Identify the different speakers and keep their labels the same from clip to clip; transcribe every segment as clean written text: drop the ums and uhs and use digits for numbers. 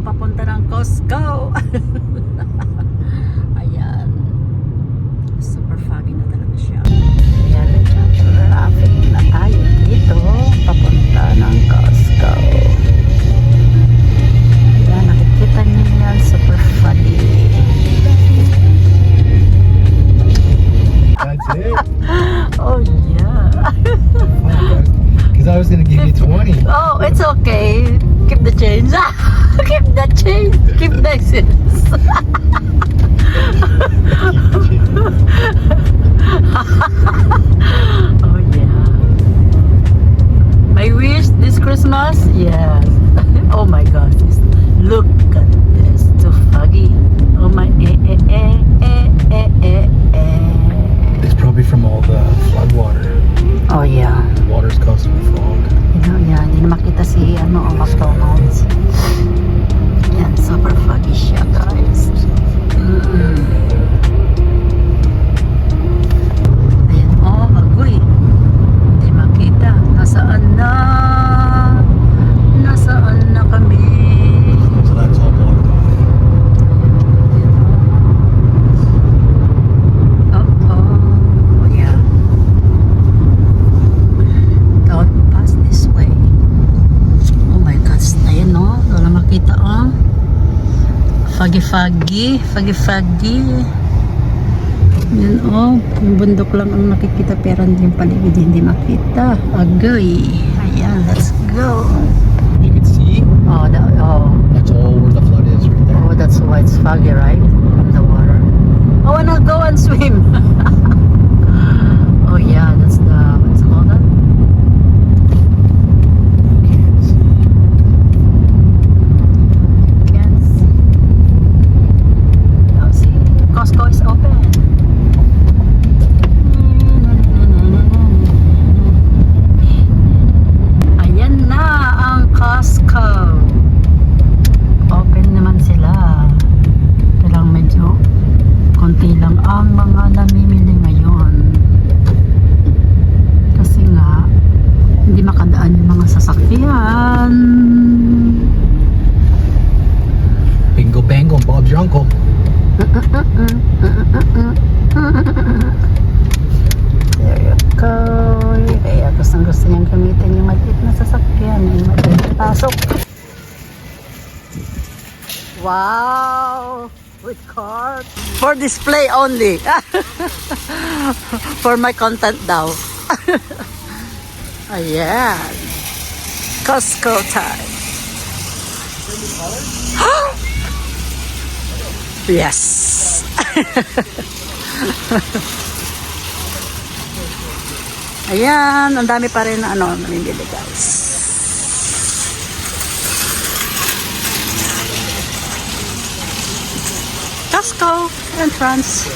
Speaker 1: papunta ng Costco. Ayan. Super foggy na talaga siya. Ayan, traffic na tayo dito. Papunta ng Costco. Ayan, nakikita niyo yan. Super foggy.
Speaker 2: That's it?
Speaker 1: Oh, yeah.
Speaker 2: Because I was going to give you 20.
Speaker 1: Oh, it's okay. Keep the change. Keep the change. Keep the sense. Oh yeah. My wish this Christmas? Yes. Oh my God. Look at this. Too foggy. Oh my
Speaker 2: It's probably from all the flood water.
Speaker 1: Oh yeah.
Speaker 2: The water's causing the fog.
Speaker 1: Yeah, hindi na makita si McDonald's. Yan, super foggy siya, guys. Ayan, agoy. Hindi makita. Nasaan na? Nasaan na kami?
Speaker 2: So that's all blocked off.
Speaker 1: Oh, yeah. Don't pass this way. Oh my God, ayun no? Wala makita oh. Foggy. Yan oh, yung bundok lang ang nakikita pero yung paligid hindi makita. Agoy. Ayan, let's go.
Speaker 2: You can see?
Speaker 1: Oh,
Speaker 2: That's all where the flood is right there.
Speaker 1: oh, that's why it's foggy, right? From the water. I wanna go and swim. Oh yeah, that's the, what's it called that?
Speaker 2: Can't see.
Speaker 1: Can't see. Oh, see, Costco is open. Ayan na ang Costco. Open naman sila. Kailang medyo konti lang ang mga namimili ngayon. Kasi nga, hindi makadaan yung mga sasakyan.
Speaker 2: Bingo bango, Bob's your uncle.
Speaker 1: There you go. Kaya gusto niyang gamitin yung maliit na sasakyan. Yung maliit na pasok. Wow! With cart. For display only. For my content daw. Ayan. Costco time. Yes. Ayan, ang dami pa rin na namimili guys. Costco entrance.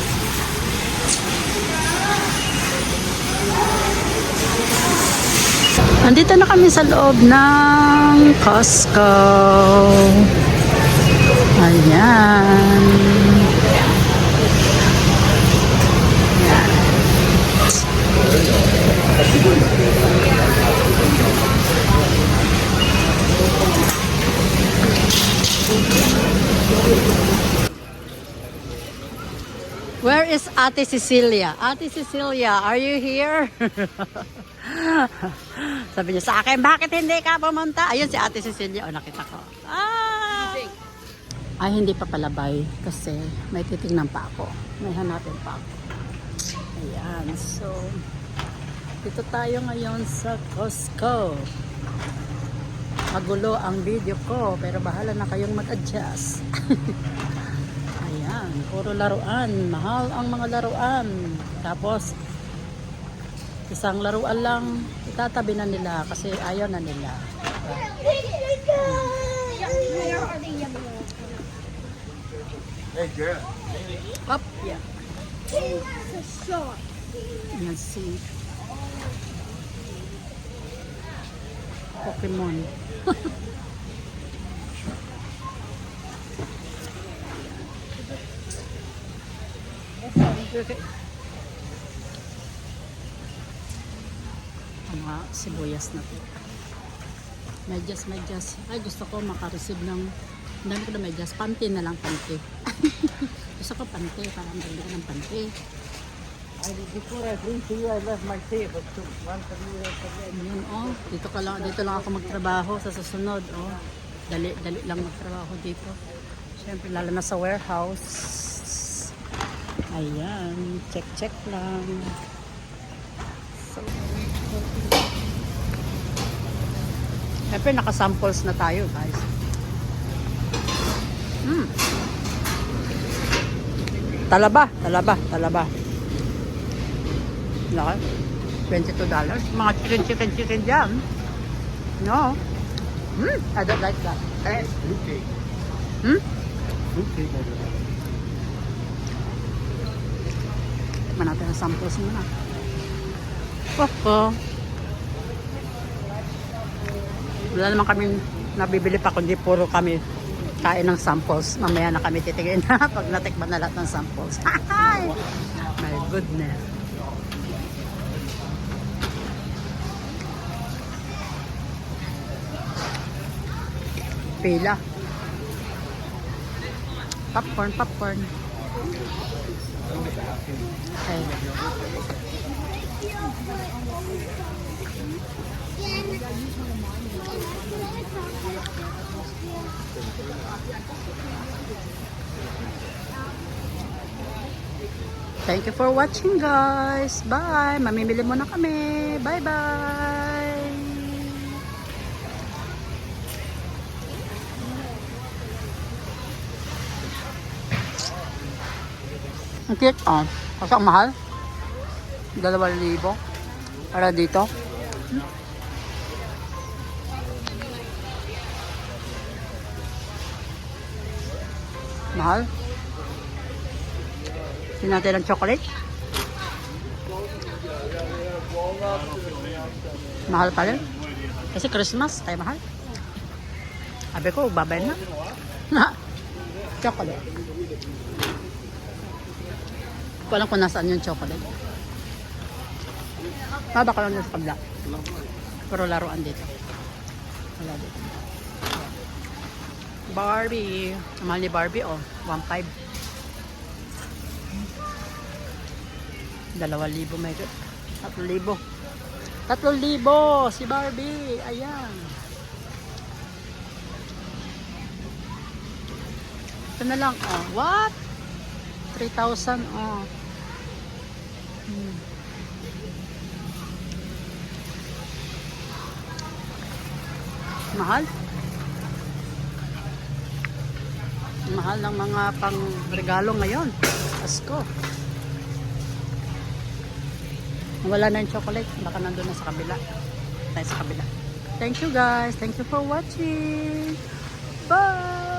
Speaker 1: Nandito na kami sa loob ng Costco. Ayan. Where is Ate Cecilia? Ate Cecilia, are you here? Sabi niya sa akin, bakit hindi ka pumunta? Ayun si Ate Cecilia. O, nakita ko. Ah! Ay, hindi pa palabay. Kasi may titignan pa ako. May hanapin pa ako. Ayan. So, dito tayo ngayon sa Costco. Magulo ang video ko. Pero bahala na kayong mag-adjust. Ayan. Puro laruan. Mahal ang mga laruan. Tapos, isang laruan lang itatabi na nila kasi ayaw na nila.
Speaker 2: Hey, girl.
Speaker 1: Up, yeah. Ayan si Pokemon. Okay. Mga sibuyas na po. Medyas. Ay, gusto ko makareceive ng Ang dami ko na medyas. Panty na lang, panty. Gusto ko panty. Parang ganda ng panty.
Speaker 2: Before I bring to you, I left my tea, but once a year,
Speaker 1: Ayan, oh. Dito lang ako magtrabaho sa susunod, oh. Dali lang magtrabaho dito. Siyempre, lalo na sa warehouse. Ayan, check lang. So, siyempre, nakasamples na tayo, guys. Talaba. Laki. $22. Mga chicken dyan. No. I don't like that.
Speaker 2: and fruitcake. Fruitcake over there.
Speaker 1: Tikman natin ang samples muna. Poko. Wala naman kami nabibili pa kundi puro kami kain ng samples. Mamaya na kami titigin na pag natikman na lahat ng samples. My goodness. Pila. Popcorn. Okay. Thank you for watching, guys. Bye. Mamimili muna kami. Bye-bye. Ang cute, oh. Kasi ang mahal. 2,000 para dito. Mahal. Tingnan natin ang chocolate. Mahal pa rin. Kasi Christmas, tayo mahal. Sabi ko, babay na. Chocolate. Ko alam kung nasaan yung chocolate. Baka lang sa kabla. Pero laruan dito. Wala dito. Barbie. Ang mahal ni Barbie, oh. 1,500. 2,000 may 3,000. 3,000 si Barbie. Ayan. Ito na lang, oh. What? 3,000, oh. Mahal. Mahal ng mga pang regalo ngayon. Pasko. Wala na yung chocolate. Baka nandun na sa kabila. Tayo sa kabila. Thank you, guys. Thank you for watching. Bye!